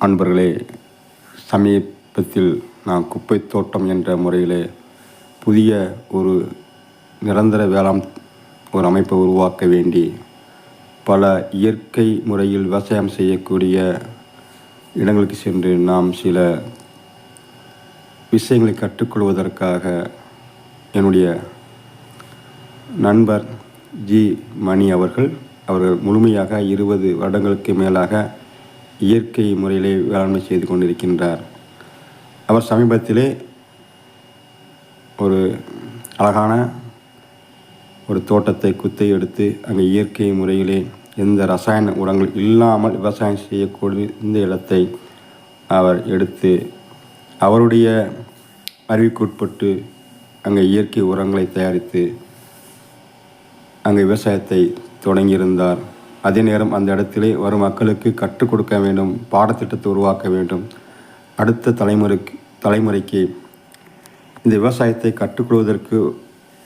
அன்பர்களே, சமீபத்தில் நான் குப்பை தோட்டம் என்ற முறையிலே புதிய ஒரு நிரந்தர வேளாண் ஒரு அமைப்பை உருவாக்க வேண்டி பல இயற்கை முறையில் விவசாயம் செய்யக்கூடிய இடங்களுக்கு சென்று நாம் சில விஷயங்களை கற்றுக்கொள்வதற்காக என்னுடைய நண்பர் ஜி மணி அவர்கள் முழுமையாக 20 வருடங்களுக்கு மேலாக இயற்கை முறையிலே வேளாண்மை செய்து கொண்டிருக்கின்றார். அவர் சமீபத்திலே ஒரு அழகான ஒரு தோட்டத்தை குத்தை எடுத்து அங்கே இயற்கை முறையிலே எந்த ரசாயன உரங்கள் இல்லாமல் விவசாயம் செய்யக்கூடிய இந்த இடத்தை அவர் எடுத்து அவருடைய அறிவுக்குட்பட்டு அங்கே இயற்கை உரங்களை தயாரித்து அங்கே விவசாயத்தை தொடங்கியிருந்தார். அதே நேரம் அந்த இடத்திலே வரும் மக்களுக்கு கற்றுக் கொடுக்க வேண்டும், பாடத்திட்டத்தை உருவாக்க வேண்டும். அடுத்த தலைமுறைக்கு இந்த விவசாயத்தை கற்றுக்கொள்வதற்கு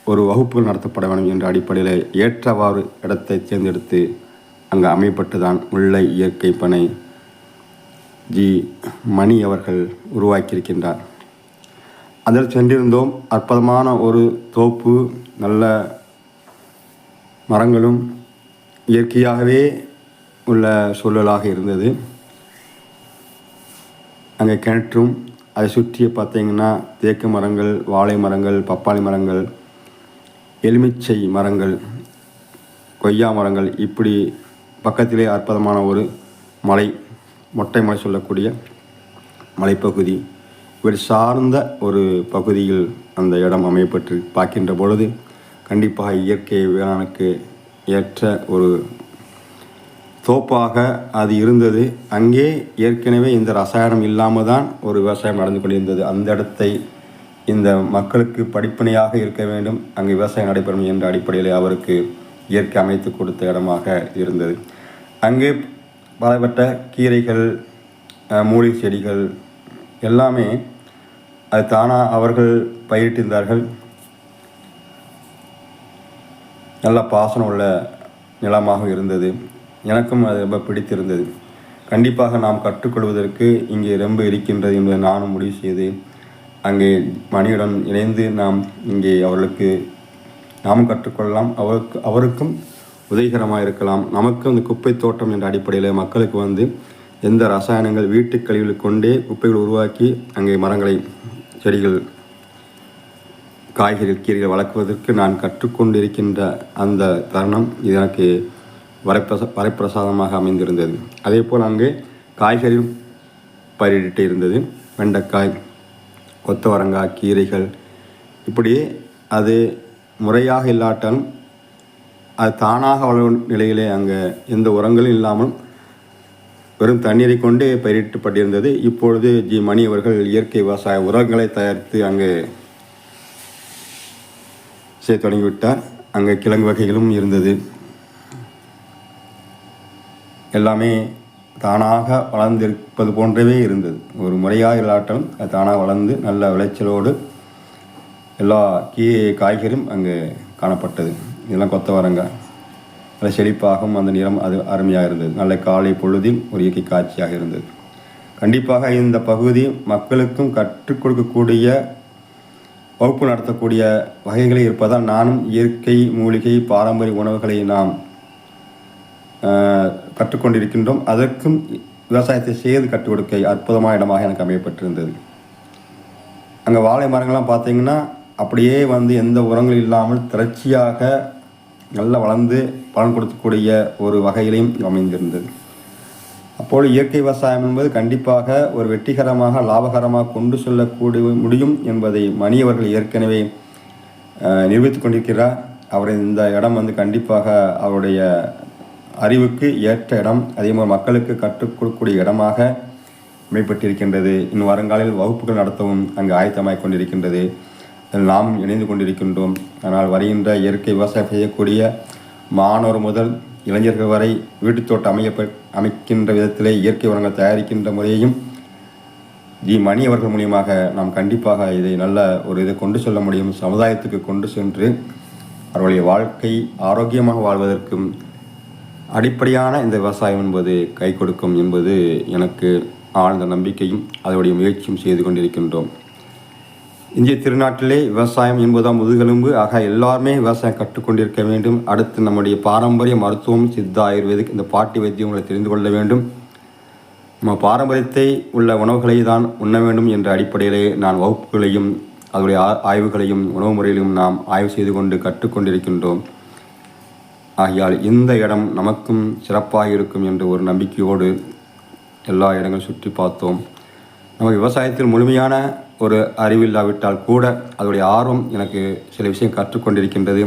ஒரு வகுப்புகள் நடத்தப்பட வேண்டும் என்ற அடிப்படையில் ஏற்றவாறு இடத்தை தேர்ந்தெடுத்து அங்கே அமைப்பட்டுதான் முல்லை இயற்கை பனை ஜி மணி அவர்கள் உருவாக்கியிருக்கின்றார். அதில் சென்றிருந்தோம். அற்புதமான ஒரு தோப்பு, நல்ல மரங்களும் இயற்கையாகவே உள்ள சூழலாக இருந்தது. அங்கே கிணற்றும் அதை சுற்றி பார்த்தீங்கன்னா தேக்கு மரங்கள், வாழை மரங்கள், பப்பாளி மரங்கள், எலுமிச்சை மரங்கள், கொய்யா மரங்கள், இப்படி பக்கத்திலே அற்புதமான ஒரு மலை, மொட்டை மலை சொல்லக்கூடிய மலைப்பகுதி, இப்படி சார்ந்த ஒரு பகுதியில் அந்த இடம் அமையப்பட்டு பார்க்கின்ற பொழுது கண்டிப்பாக இயற்கை வேளாணுக்கு ஏற்ற ஒரு தோப்பாக அது இருந்தது. அங்கே ஏற்கனவே இந்த ரசாயனம் இல்லாமல் தான் ஒரு விவசாயம் நடந்து கொண்டிருந்தது. அந்த இடத்தை இந்த மக்களுக்கு படிப்பனையாக இருக்க வேண்டும், அங்கே விவசாயம் நடைபெறும் என்ற அடிப்படையில் அவருக்கு இயற்கை அமைத்து கொடுத்த இடமாக இருந்தது. அங்கே பலப்பட்ட கீரைகள், மூலிகை செடிகள் எல்லாமே அது தானாக அவர்கள் பயிரிட்டிருந்தார்கள். நல்ல பாசனம் உள்ள நிலமாக இருந்தது. எனக்கும் அது ரொம்ப பிடித்திருந்தது. கண்டிப்பாக நாம் கற்றுக்கொள்வதற்கு இங்கே ரொம்ப இருக்கின்றது என்பதை நானும் முடிவு செய்து அங்கே மணியுடன் இணைந்து நாம் இங்கே அவர்களுக்கு நாமும் கற்றுக்கொள்ளலாம், அவருக்கும் உதவிகரமாக இருக்கலாம். நமக்கும் இந்த குப்பை தோட்டம் என்ற அடிப்படையில் மக்களுக்கு எந்த ரசாயனங்கள் வீட்டு கழிவுகள் கொண்டே குப்பைகள் உருவாக்கி அங்கே மரங்களை, செடிகள், காய்கறிகள், கீரைகள் வளர்க்குவதற்கு நான் கற்றுக்கொண்டிருக்கின்ற அந்த தருணம் இது எனக்கு வரப்பிரசாதமாக அமைந்திருந்தது. அதே போல் அங்கே காய்கறி பயிரிட்டு இருந்தது. வெண்டைக்காய், கொத்தவரங்காய், கீரைகள், இப்படி அது முறையாக இல்லாட்டாலும் அது தானாக வளரும் நிலையிலே அங்கே எந்த உரங்களும் இல்லாமல் வெறும் தண்ணீரை கொண்டே பயிரிட்டப்பட்டிருந்தது. இப்பொழுது ஜி மணி அவர்கள் இயற்கை விவசாய உரங்களை தயாரித்து அங்கே செய்ய தொடங்கிவிட்டார். அங்கே கிழங்கு வகைகளும் இருந்தது. எல்லாமே தானாக வளர்ந்திருப்பது போன்றவே இருந்தது. ஒரு முறையாக இல்லாட்டாலும் அது தானாக வளர்ந்து நல்ல விளைச்சலோடு எல்லா காய்கறியும் அங்கே காணப்பட்டது. இதெல்லாம் கொத்தவரங்காய், நல்ல செழிப்பாகவும் அந்த நிறம் அது அருமையாக இருந்தது. நல்ல காலை பொழுதில் ஒரு இயற்கை காட்சியாக இருந்தது. கண்டிப்பாக இந்த பகுதி மக்களுக்கும் கற்றுக் கொடுக்கக்கூடிய, வகுப்பு நடத்தக்கூடிய வகைகளை இருப்பதால் நானும் இயற்கை மூலிகை பாரம்பரிய உணவுகளை நாம் கற்றுக்கொண்டிருக்கின்றோம். அதற்கும் விவசாயத்தை செய்து கற்றுக் கொடுக்க அற்புதமான இடமாக எனக்கு அமையப்பட்டிருந்தது. அங்கே வாழை மரங்கள்லாம் பார்த்தீங்கன்னா அப்படியே எந்த உரங்கள் இல்லாமல் திரட்சியாக நல்லா வளர்ந்து பலன் கொடுக்கக்கூடிய ஒரு வகையிலையும் அமைந்திருந்தது. அப்போது இயற்கை விவசாயம் என்பது கண்டிப்பாக ஒரு வெற்றிகரமாக, லாபகரமாக கொண்டு செல்லக்கூடிய முடியும் என்பதை மணி அவர்கள் ஏற்கனவே நிரூபித்து கொண்டிருக்கிறார். அவருடைய இந்த இடம் கண்டிப்பாக அவருடைய அறிவுக்கு ஏற்ற இடம், அதே மாதிரி மக்களுக்கு கற்றுக் கொடுக்கக்கூடிய இடமாக அமைப்பட்டிருக்கின்றது. இன்னும் வருங்காலில் வகுப்புகள் நடத்தவும் அங்கு ஆயத்தமாகிக் கொண்டிருக்கின்றது. அதில் நாம் இணைந்து கொண்டிருக்கின்றோம். ஆனால் வருகின்ற இயற்கை விவசாயம் செய்யக்கூடிய மாணவர் முதல் இளைஞர்கள் வரை வீட்டுத் தோட்டம் அமைக்கின்ற விதத்திலே இயற்கை உரங்கள் தயாரிக்கின்ற முறையையும் ஜி மணி அவர்கள் மூலியமாக நாம் கண்டிப்பாக இதை நல்ல ஒரு இதை கொண்டு செல்ல முடியும். சமுதாயத்துக்கு கொண்டு சென்று அவர்களுடைய வாழ்க்கை ஆரோக்கியமாக வாழ்வதற்கும் அடிப்படையான இந்த விவசாயம் என்பது கை கொடுக்கும் என்பது எனக்கு ஆழ்ந்த நம்பிக்கையும் அதனுடைய முயற்சியும் செய்து கொண்டிருக்கின்றோம். இந்திய திருநாட்டிலே விவசாயம் என்பதாம் முதுகெலும்பு. ஆக எல்லாருமே விவசாயம் கற்றுக்கொண்டிருக்க வேண்டும். அடுத்து நம்முடைய பாரம்பரிய மருத்துவம், சித்தா, ஆயுர்வேதிக், இந்த பாட்டி வைத்தியங்களை தெரிந்து கொள்ள வேண்டும். நம்ம பாரம்பரியத்தை உள்ள உணவுகளை தான் உண்ண வேண்டும் என்ற அடிப்படையிலே நான் வகுப்புகளையும் அதனுடைய ஆய்வுகளையும் உணவு முறைகளையும் நாம் ஆய்வு செய்து கொண்டு கற்றுக்கொண்டிருக்கின்றோம். ஆகையால் இந்த இடம் நமக்கும் சிறப்பாக இருக்கும் என்ற ஒரு நம்பிக்கையோடு எல்லா இடங்களும் சுற்றி பார்த்தோம். நம்ம விவசாயத்தில் முழுமையான ஒரு அறிவில்லாவிட்டால் கூட அதனுடைய ஆர்வம் எனக்கு சில விஷயம் கற்றுக்கொண்டிருக்கின்றது.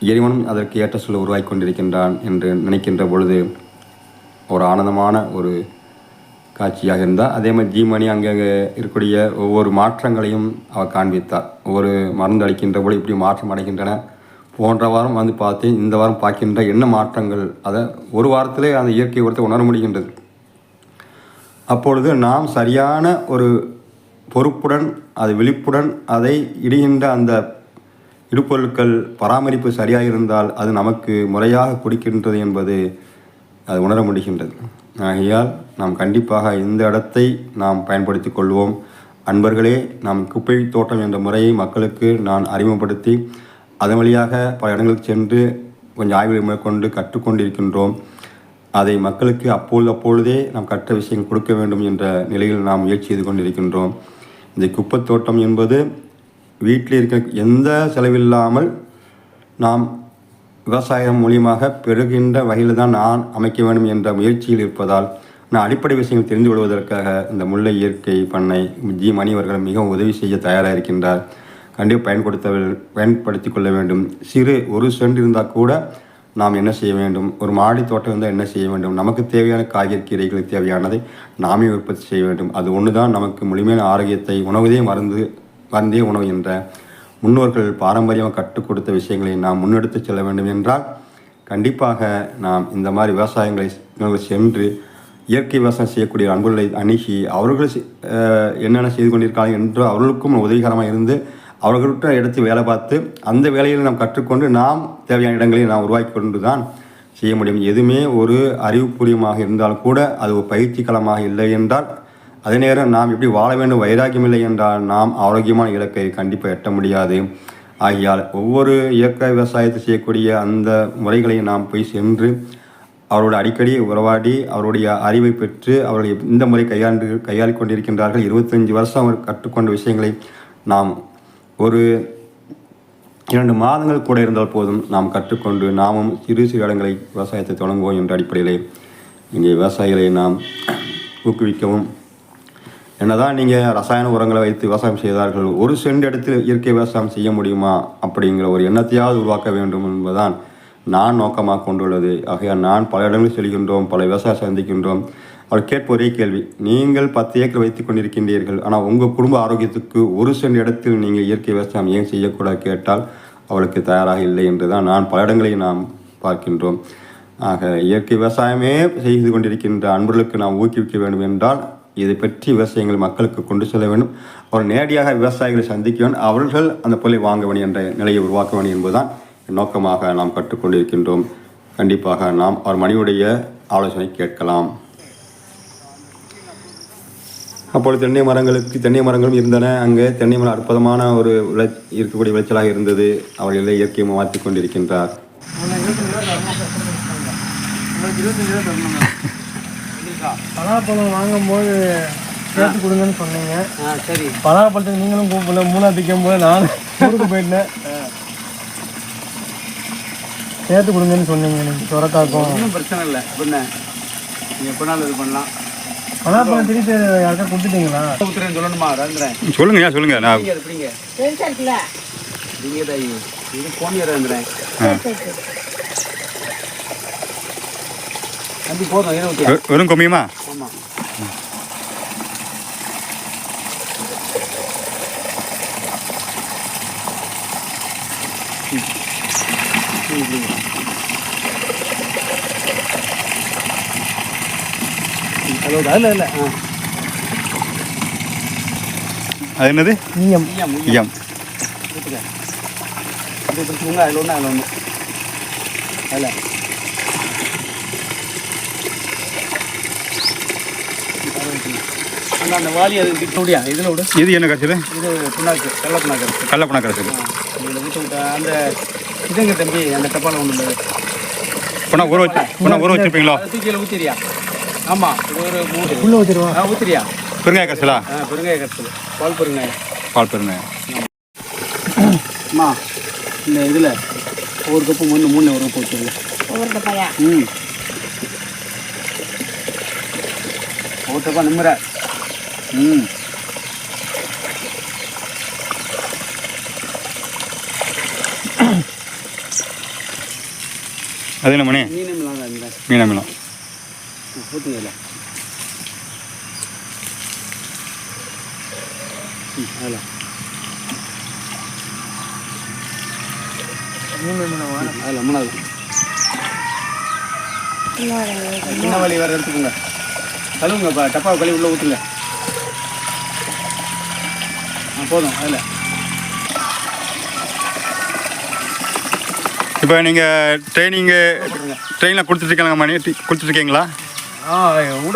இறைவனும் அதற்கு ஏற்ற சொல்ல உருவாக்கி கொண்டிருக்கின்றான் என்று நினைக்கின்ற பொழுது ஒரு ஆனந்தமான ஒரு காட்சியாக இருந்தால். அதே மாதிரி ஜீமணி அங்கங்கே இருக்கக்கூடிய ஒவ்வொரு மாற்றங்களையும் அவர் காண்பித்தார். ஒவ்வொரு மருந்து அளிக்கின்ற போது இப்படி மாற்றம் அடைகின்றன. போன்ற வாரம் வந்து பார்த்தேன், இந்த வாரம் பார்க்கின்ற என்ன மாற்றங்கள், அதை ஒரு வாரத்திலே அந்த இயற்கை உரத்தை உணர முடிகின்றது. அப்பொழுது நாம் சரியான ஒரு பொறுப்புடன் அது விழிப்புடன் அதை இடுகின்ற அந்த இடுபொருட்கள் பராமரிப்பு சரியாக இருந்தால் அது நமக்கு முறையாக கொடுக்கின்றது என்பது அது உணர முடிகின்றது. ஆகையால் நாம் கண்டிப்பாக இந்த இடத்தை நாம் பயன்படுத்தி கொள்வோம். அன்பர்களே, நாம் குப்பை தோட்டம் என்ற முறையை மக்களுக்கு நான் அறிமுகப்படுத்தி அதன் வழியாக பல இடங்களுக்கு சென்று கொஞ்சம் ஆய்வுகளை மேற்கொண்டு கற்றுக்கொண்டிருக்கின்றோம். அதை மக்களுக்கு அப்பொழுதே நாம் கற்ற விஷயங்கள் கொடுக்க வேண்டும் என்ற நிலையில் நாம் முயற்சி செய்து கொண்டிருக்கின்றோம். இந்த குப்பை தோட்டம் என்பது வீட்டில் இருக்க எந்த செலவில்லாமல் நாம் விவசாயம் மூலியமாக பெறுகின்ற வகையில் தான் நான் அமைக்க வேண்டும் என்ற முயற்சியில் இருப்பதால் நான் அடிப்படை விஷயங்கள் தெரிந்து கொள்வதற்காக இந்த முல்லை இயற்கை பண்ணை ஜி மணி அவர்கள் மிகவும் உதவி செய்ய தயாராக இருக்கின்றார். கண்டிப்பாக பயன்படுத்தி கொள்ள வேண்டும். சிறு ஒரு சென்ட் இருந்தால் கூட நாம் என்ன செய்ய வேண்டும், ஒரு மாடி தோட்டம் இருந்தால் என்ன செய்ய வேண்டும், நமக்கு தேவையான காய்கறி கீரைகளுக்கு தேவையானதை நாமே உற்பத்தி செய்ய வேண்டும். அது ஒன்று தான் நமக்கு முழுமையான ஆரோக்கியத்தை, உணவுதே மருந்தே உணவு என்ற முன்னோர்கள் பாரம்பரியமாக கற்றுக் கொடுத்த விஷயங்களை நாம் முன்னெடுத்து செல்ல வேண்டும் என்றால் கண்டிப்பாக நாம் இந்த மாதிரி விவசாயங்களை சென்று இயற்கை விவசாயம் செய்யக்கூடிய அன்புகளை அணுகி அவர்கள் என்னென்ன செய்து கொண்டிருக்காங்க என்று அவர்களுக்கும் உதவிகரமாக இருந்து அவர்கள்ட்ட எடுத்து வேலை பார்த்து அந்த வேலையில் நாம் கற்றுக்கொண்டு நாம் தேவையான இடங்களை நாம் உருவாக்கி கொண்டு தான் செய்ய முடியும். எதுவுமே ஒரு அறிவுபூர்வமாக இருந்தாலும் கூட அது ஒரு பயிற்சி களமாக இல்லை என்றால் அதே நேரம் நாம் எப்படி வாழ வேண்டும் வைராக்கியம் இல்லை என்றால் நாம் ஆரோக்கியமான இலக்கை கண்டிப்பாக எட்ட முடியாது. ஆகையால் ஒவ்வொரு இயற்கை விவசாயத்தை செய்யக்கூடிய அந்த முறைகளை நாம் போய் சென்று அவரோட அடிக்கடி உறவாடி அவருடைய அறிவை பெற்று அவர்கள் இந்த முறை கையாளி கொண்டிருக்கின்றார்கள். 25 வருஷம் அவர் கற்றுக்கொண்ட விஷயங்களை நாம் ஒரு 2 மாதங்கள் கூட இருந்தால் போதும் நாம் கற்றுக்கொண்டு நாமும் சிறு இடங்களை விவசாயத்தை தொடங்குவோம் என்ற அடிப்படையிலே இங்கே விவசாயிகளை நாம் ஊக்குவிக்கவும். என்னதான் நீங்கள் ரசாயன உரங்களை வைத்து விவசாயம் செய்தார்கள், ஒரு சென்ட் இடத்தில் இயற்கை விவசாயம் செய்ய முடியுமா அப்படிங்கிற ஒரு எண்ணத்தையாவது உருவாக்க வேண்டும் என்பதுதான் நான் நோக்கமாக கொண்டுள்ளது. ஆகையால் நான் பல இடங்களில் செல்கின்றோம், பல விவசாயம் சந்திக்கின்றோம். அவர் கேட்ப ஒரே கேள்வி, நீங்கள் 10 ஏக்கர் வைத்துக் கொண்டிருக்கின்றீர்கள், ஆனால் உங்கள் குடும்ப ஆரோக்கியத்துக்கு ஒரு சென்ட் இடத்தில் நீங்கள் இயற்கை விவசாயம் ஏன் செய்யக்கூடாது கேட்டால் அவளுக்கு தயாராக இல்லை என்று தான் நான் பல இடங்களில் நாம் பார்க்கின்றோம். ஆக இயற்கை விவசாயமே செய்து கொண்டிருக்கின்ற அன்பர்களுக்கு நாம் ஊக்குவிக்க வேண்டும் என்றால் இதை பற்றி விவசாயங்கள் மக்களுக்கு கொண்டு செல்ல வேண்டும். அவர் நேரடியாக விவசாயிகளை சந்திக்க வேண்டும், அவர்கள் அந்த பொருளை வாங்க வேண்டும் என்ற நிலையை உருவாக்க வேண்டும் என்பதுதான் நோக்கமாக நாம் கற்றுக்கொண்டிருக்கின்றோம். கண்டிப்பாக நாம் அவர் மணியுடைய ஆலோசனை கேட்கலாம். அப்பொழுது தென்னை மரங்களும் இருந்தன. அங்கே தென்னை மரம் அற்புதமான ஒரு இருக்கக்கூடிய விளைச்சலாக இருந்தது. அவர்களை இயற்கையை மாற்றி கொண்டிருக்கின்றார். பலாப்பழம் வாங்கும்போது சேர்த்து கொடுங்கன்னு சொன்னீங்க. சரி, பலாப்பழத்துக்கு நீங்களும் கூப்பிடல. 3ஆவது திக்கும் போது நான் ஊருக்கு போயிட்டேன். சேர்த்து கொடுங்கன்னு சொன்னீங்க. நீங்கள் சொரக்காக்கும் ஒன்றும் பிரச்சனை இல்லை. அப்படின்னா நீங்கள் எப்படினாலும் இது பண்ணலாம். பலாப்பழம் திருப்பி யாருக்கா கொடுத்துட்டீங்களா? கொடுத்துறேன்னு சொல்லணுமா? சொல்லுங்க சொல்லுங்க. நான் இது போன் இறந்துறேன். அப்படி போதும். வெறும் கம்மியுமா? ஆமாம். அதில் இல்லை. அது என்னது? ஈயம். அப்படி பிடிச்சிக்கோங்க. அதில் ஒன்று அதில் ஒன்று அதில் அந்த வாளி அது திட்ட முடியா இதில் விடு. இது என்ன கரைச்சல்? இது புண்ணாக்கு கடல புண்ணாக்கு இருக்குது. கடலப்பண கரைச்சல். இதில் ஊற்ற விட்டா அந்த இதுங்க தம்பி அந்த டப்பாவில் கொண்டு வந்து பொண்ணா ஊற வச்சுருப்பீங்களோ? அதை தூக்கியில் ஊற்றிரியா? ஆமாம், இது ஒரு 3 உள்ள ஊற்றிடுவோம். ஊற்றிரியா? பெருங்காய கரைச்சலா? பெருங்காய கரைச்சல், பால் பெருங்காயம். பால் பெருங்காயம். அம்மா இந்த இதில் ஒரு கப்பு 3 ஒரு கப்பு ஊற்றுங்க. ஒவ்வொரு கப்பாயா? ஒரு கப்பா நிம்மற. அது என்ன மணி? மீனமிலாம் தான் இந்த மீனமிலம். ஊற்றுங்க இல்லை. அதில் அதில் 3வது சின்ன வழி வேறு எடுத்துக்கோங்க. கழுவுங்க, இப்போ டப்பாவை கழுவி உள்ளே ஊற்றுங்க. போதும். அதில் இப்போ நீங்கள் ட்ரெயினில் கொடுத்துட்ருக்காங்க மணி கொடுத்துட்ருக்கீங்களா?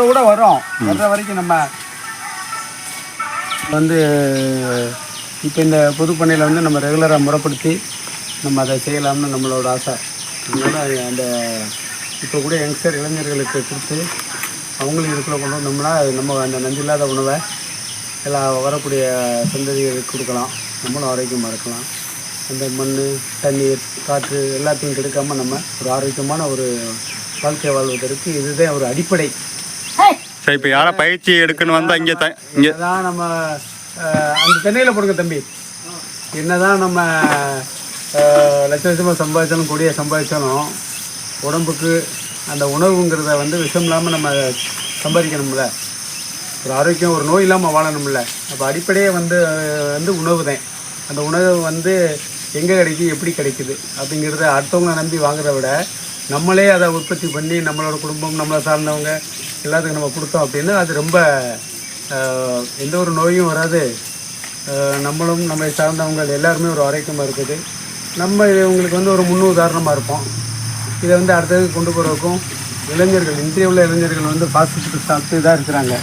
விட வரும். வர்ற வரைக்கும் நம்ம வந்து இப்போ இந்த பொதுப்பண்ணையில் வந்து நம்ம ரெகுலராக முறைப்படுத்தி நம்ம அதை செய்யலாம்னு நம்மளோட ஆசை. அதனால் அந்த இப்போ கூட யங்ஸ்டர் இளைஞர்களுக்கு கொடுத்து அவங்களும் இதுக்குள்ளே கொண்டு வந்தோம்னா நம்ம அந்த நஞ்சில்லாத உணவை எல்லாம் வரக்கூடிய சந்ததிகளுக்கு கொடுக்கலாம். நம்மளும் ஆரோக்கியமாக இருக்கலாம். அந்த மண், தண்ணீர், காற்று எல்லாத்தையும் கெடுக்காமல் நம்ம ஒரு ஆரோக்கியமான ஒரு வாழ்க்கை வாழ்வதற்கு இதுதான் ஒரு அடிப்படை. சரி, இப்போ யாரா பயிற்சி எடுக்கணும் வந்தால் இங்கே தான் நம்ம அந்த தென்னையில் போடுங்க தம்பி. என்னதான் நம்ம லட்சமாக சம்பாதிச்சாலும் கொடியை சம்பாதிச்சாலும் உடம்புக்கு அந்த உணவுங்கிறத வந்து விஷம் இல்லாமல் நம்ம சம்பாதிக்கணும்ல. ஒரு ஆரோக்கியம், ஒரு நோய் இல்லாமல் வாழணும்ல. அப்போ அடிப்படையே வந்து உணவு தான். அந்த உணவு வந்து எங்கே கிடைக்குது, எப்படி கிடைக்குது அப்படிங்கிறத அடுத்தவங்களை நம்பி வாங்குறத விட நம்மளே அதை உற்பத்தி பண்ணி நம்மளோட குடும்பம், நம்மளை சார்ந்தவங்க எல்லாத்துக்கும் நம்ம கொடுத்தோம் அப்படின்னா அது ரொம்ப எந்த ஒரு நோயும் வராது. நம்மளும் நம்மளை சார்ந்தவங்க எல்லாருமே ஒரு ஆரோக்கியமாக இருக்குது. நம்ம இவங்களுக்கு வந்து ஒரு முன்னுதாரணமாக இருப்போம். இதை வந்து அடுத்தது கொண்டு போகிறதுக்கும் இளைஞர்கள், இன்றைய உள்ள இளைஞர்கள் வந்து ஃபாஸ்ட் ஃபுட்டு சாப்பிட்டு இதாக இருக்கிறாங்க.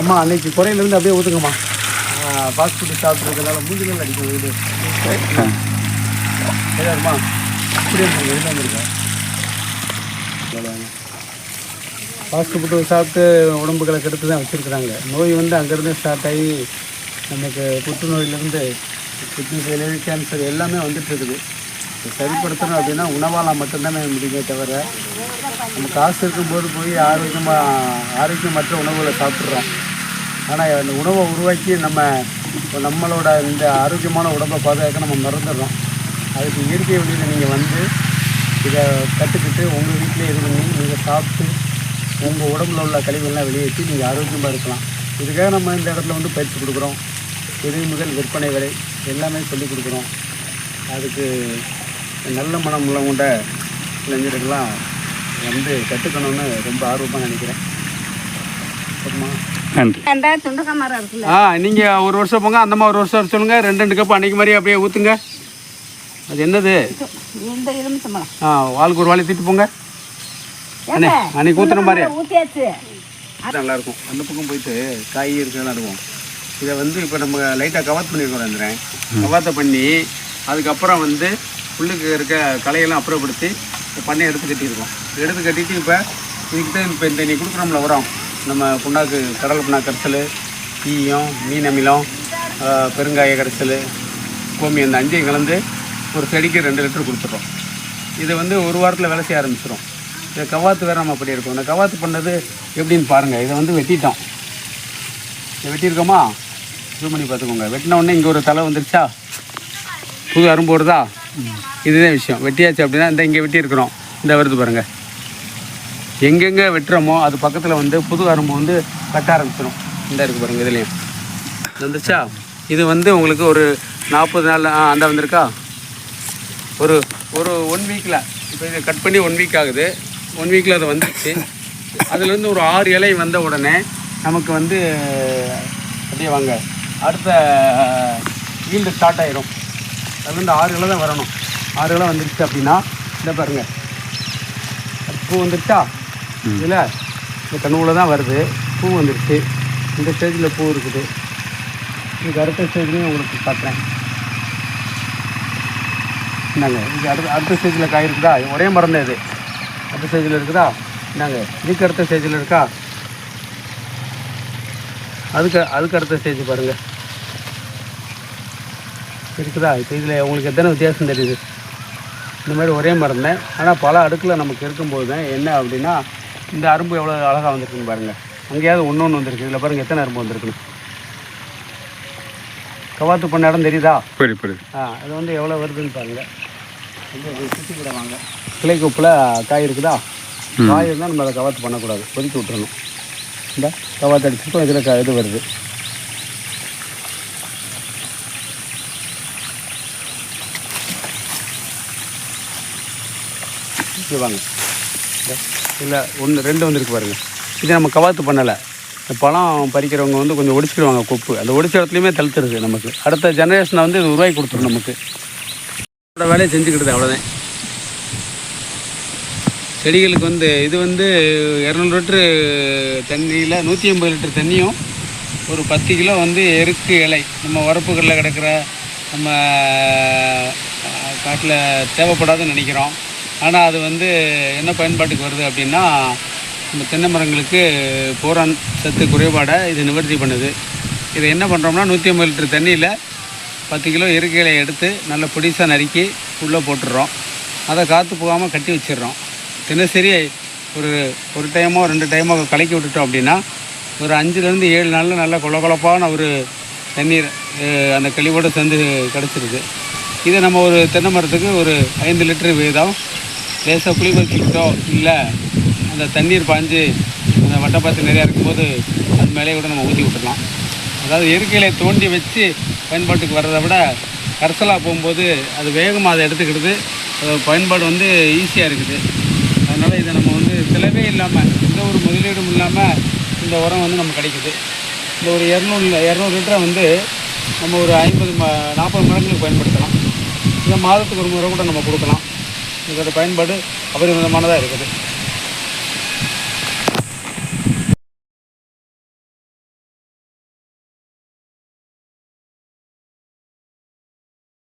அம்மா அன்னைக்கு குறையிலேருந்து அப்படியே ஊற்றுங்கம்மா. ஃபாஸ்ட் ஃபுட்டு சாப்பிட்றதுனால மூஞ்சிகள் அடிக்கும். வீடு சரியாருமா? அப்படியே இருக்குங்க, வெளியில் வந்துருக்கேன். ஃபாஸ்ட் ஃபுட்டு சாப்பிட்டு உடம்புகளை கெடுத்து தான் வச்சுருக்குறாங்க. நோய் வந்து அங்கேருந்து ஸ்டார்ட் ஆகி நமக்கு புற்றுநோயிலேருந்து கிட்னி ஃபெயிலியர், கேன்சர் எல்லாமே வந்துட்டுருக்குது. சரிப்படுத்தணும் அப்படின்னா உணவால் மட்டும்தானே முடியுமே தவிர நம்ம காசு இருக்கும்போது போய் ஆரோக்கியமற்ற உணவுகளை சாப்பிட்றோம். ஆனால் அந்த உணவை உருவாக்கி நம்மளோட இந்த ஆரோக்கியமான உடம்பை பாதுகாக்க நம்ம மறந்துடுறோம். அதுக்கு இயற்கை வழியில் நீங்கள் வந்து இதை கற்றுக்கிட்டு உங்கள் வீட்டிலே இது பண்ணி நீங்கள் சாப்பிட்டு உங்கள் உடம்புல உள்ள கழிவுகள்லாம் வெளியேற்றி நீங்கள் ஆரோக்கியமாக இருக்கலாம். இதுக்காக நம்ம இந்த இடத்துல வந்து பயிற்சி கொடுக்குறோம். உதவி முதல் விற்பனை வரை எல்லாமே சொல்லிக் கொடுக்குறோம். அதுக்கு நல்ல மனம் உள்ளவங்க இளைஞர்கள்லாம் வந்து கற்றுக்கணும்னு ரொம்ப ஆர்வமாக நினைக்கிறேன். நன்றி. துண்டக்காய் மரம் இருக்குல்ல, நீங்கள் ஒரு வருஷம் போங்க, அந்த மாதிரி ஒரு வருஷம் சொல்லுங்கள். 2 கப் அன்றைக்கி மாதிரி அப்படியே ஊற்றுங்க. அது என்னது? இந்த எலுமிச்சம்பழம். வாளுக்கு ஒரு வாழை தூக்கிட்டு போங்க. அன்னைக்கு ஊற்றுற மாதிரி ஊற்றியாச்சு. நல்லாயிருக்கும். அந்த பக்கம் போயிட்டு காய் இருக்கிறதெல்லாம் இருக்கும். இதை வந்து இப்போ நம்ம லைட்டாக கவாத் பண்ணியிருக்கோம். இருந்துறேன் கவாத்தை பண்ணி அதுக்கப்புறம் வந்து புல்லுக்கு இருக்க களையெல்லாம் அப்புறப்படுத்தி பண்ணை எடுத்து கட்டியிருக்கோம். எடுத்து கட்டிட்டு இப்போ இதுக்கு தான் இப்போ இந்த நீ கொடுக்குறோம்ல உரம், நம்ம புண்ணாக்கு, கடலை புண்ணாக்கு கரைசல், ஈயம், மீன் அமிலம், பெருங்காய கரைசல், கோமி, அந்த 5ஐயும் கலந்து ஒரு செடிக்கு 2 லிட்டர் கொடுத்துட்றோம். இதை வந்து ஒரு வாரத்தில் வேலை செய்ய ஆரம்பிச்சிடும். இதை கவாத்து வேறு நம்ம அப்படி இருக்கோம். இந்த கவாத்து பண்ணது எப்படின்னு பாருங்கள். இதை வந்து வெட்டிட்டோம். இதை வெட்டியிருக்கோமா? ஜூம் பண்ணி பார்த்துக்கோங்க. வெட்டின உடனே இங்கே ஒரு தலை வந்துருச்சா, புது அரும்பு வருதா? இதுதான் விஷயம். வெட்டியாச்சு அப்படின்னா இந்த இங்கே வெட்டியிருக்கிறோம், இந்த வருது பாருங்கள். எங்கெங்கே வெட்டுறோமோ அது பக்கத்தில் வந்து புது அரும்பு வந்து கட்ட ஆரம்பிச்சிடும். இந்த இருக்குது பாருங்கள், இதுலேயும் வந்துருச்சா. இது வந்து உங்களுக்கு ஒரு 40 நாள் அந்த வந்திருக்கா. ஒரு 1 வீக்கில் இப்போ இதை கட் பண்ணி 1 வீக் ஆகுது. 1 வீக்கில் அது வந்துடுச்சு. அதுலேருந்து ஒரு 6 இலை வந்த உடனே நமக்கு வந்து அப்படியே வாங்க அடுத்த ஈல்டு ஸ்டார்ட் ஆகிடும். அதுலேருந்து 6 இலை தான் வரணும். 6 இலை வந்துடுச்சு அப்படின்னா இதை பாருங்கள், பூ வந்துடுச்சா. இதில் இந்த கண்ணுக்குள்ளே தான் வருது. பூ வந்துருச்சு. இந்த ஸ்டேஜில் பூ இருக்குது. இதுக்கு அடுத்த ஸ்டேஜ்லேயும் உங்களுக்கு காட்டுறேன். இந்தாங்க, இது அடுத்த ஸ்டேஜில் காய் இருக்குதா? ஒரே மரம் தான் இது. அடுத்த ஸ்டேஜில் இருக்குதா? இந்தாங்க, இதுக்கு அடுத்த ஸ்டேஜில் இருக்கா? அதுக்கு அடுத்த ஸ்டேஜ் பாருங்கள் இருக்குதா? இப்போ இதில் உங்களுக்கு எத்தனை வித்தியாசம் தெரியுது? இந்த மாதிரி ஒரே மரம் தான், ஆனால் பல அடுக்கில் நமக்கு இருக்கும்போது தான் என்ன அப்படின்னா, இந்த அரும்பு எவ்வளோ அழகாக வந்திருக்குன்னு பாருங்கள். அங்கேயாவது ஒன்று வந்துருக்கு. இதில் பாருங்கள் எத்தனை அரும்பு வந்திருக்குன்னு. கவாத்து பண்ண இடம் தெரியுதா? புரியுது. அது வந்து எவ்வளோ வருதுன்னு பாருங்கள். வந்து சுற்றி விடுவாங்க. கிளை கொப்பில் காய் இருக்குதா? காய் இருந்தால் நம்ம அதை கவாத்து பண்ணக்கூடாது, கொதிக்க விட்டுறணும். இந்த கவாத்து அடிச்சுட்டு இதில் இது வருது. வாங்க, இல்லை 1 2 வந்துருக்கு பாருங்கள். இது நம்ம கவாத்து பண்ணலை. இந்த பழம் பறிக்கிறவங்க வந்து கொஞ்சம் ஒடிச்சிடுவாங்க கொப்பு. அந்த ஒடிச்ச இடத்துலையுமே தழுத்துருது. நமக்கு அடுத்த ஜெனரேஷனை வந்து இது உருவாக்கி கொடுத்துரும். நமக்கு வேலையை செஞ்சுக்கிடுது, அவ்வளோதான். செடிகளுக்கு வந்து இது வந்து 200 லிட்டரு தண்ணியில் 180 லிட்டர் தண்ணியும் ஒரு 10 கிலோ வந்து எருக்கு இலை நம்ம வரப்புகளில் கிடக்கிற நம்ம காட்டில் தேவைப்படாதுன்னு நினைக்கிறோம். ஆனால் அது வந்து என்ன பயன்பாட்டுக்கு வருது அப்படின்னா, நம்ம தென்னை மரங்களுக்கு போரான் சத்து குறைபாடை இது நிவர்த்தி பண்ணுது. இதை என்ன பண்ணுறோம்னா 150 லிட்டர் தண்ணியில் 10 கிலோ எருக்கு இலையை எடுத்து நல்ல பொடிசாக நறுக்கி உள்ளே போட்டுடுறோம். அதை காற்று போகாமல் கட்டி வச்சிடுறோம். தினசரி ஒரு டைமோ 2 டைமோ கலக்கி விட்டுட்டோம் அப்படின்னா ஒரு 5லேருந்து 7 நாளில் நல்ல கொலகொலப்பான ஒரு தண்ணீர் அந்த கழிவோடு சேர்ந்து கிடச்சிருது. இதை நம்ம ஒரு தென்னை மரத்துக்கு ஒரு 5 லிட்டரு வீதம் லேசாக புளி பறிச்சுக்கிட்டோ, இல்லை அந்த தண்ணீர் பாய்ஞ்சு அந்த வட்டைப்பாத்து நிறையா இருக்கும்போது அது மேலே கூட நம்ம ஊற்றி விட்டுடலாம். அதாவது இயற்கையில தோண்டி வச்சு பயன்பாட்டுக்கு வர்றதை விட கரைசலாக போகும்போது அது வேகமாக அதை எடுத்துக்கிடுது. பயன்பாடு வந்து ஈஸியாக இருக்குது. அதனால் இதை நம்ம வந்து செலவே இல்லாமல், எந்த ஒரு முதலீடும் இல்லாமல் இந்த உரம் வந்து நம்ம கிடைக்குது. இந்த ஒரு 200 லிட்டரை வந்து நம்ம ஒரு 40 மரங்களுக்கு பயன்படுத்தலாம். இதை மாதத்துக்கு ஒரு முறை கூட நம்ம கொடுக்கலாம். இதோட பயன்பாடு அபரிமிதமானதாக இருக்குது.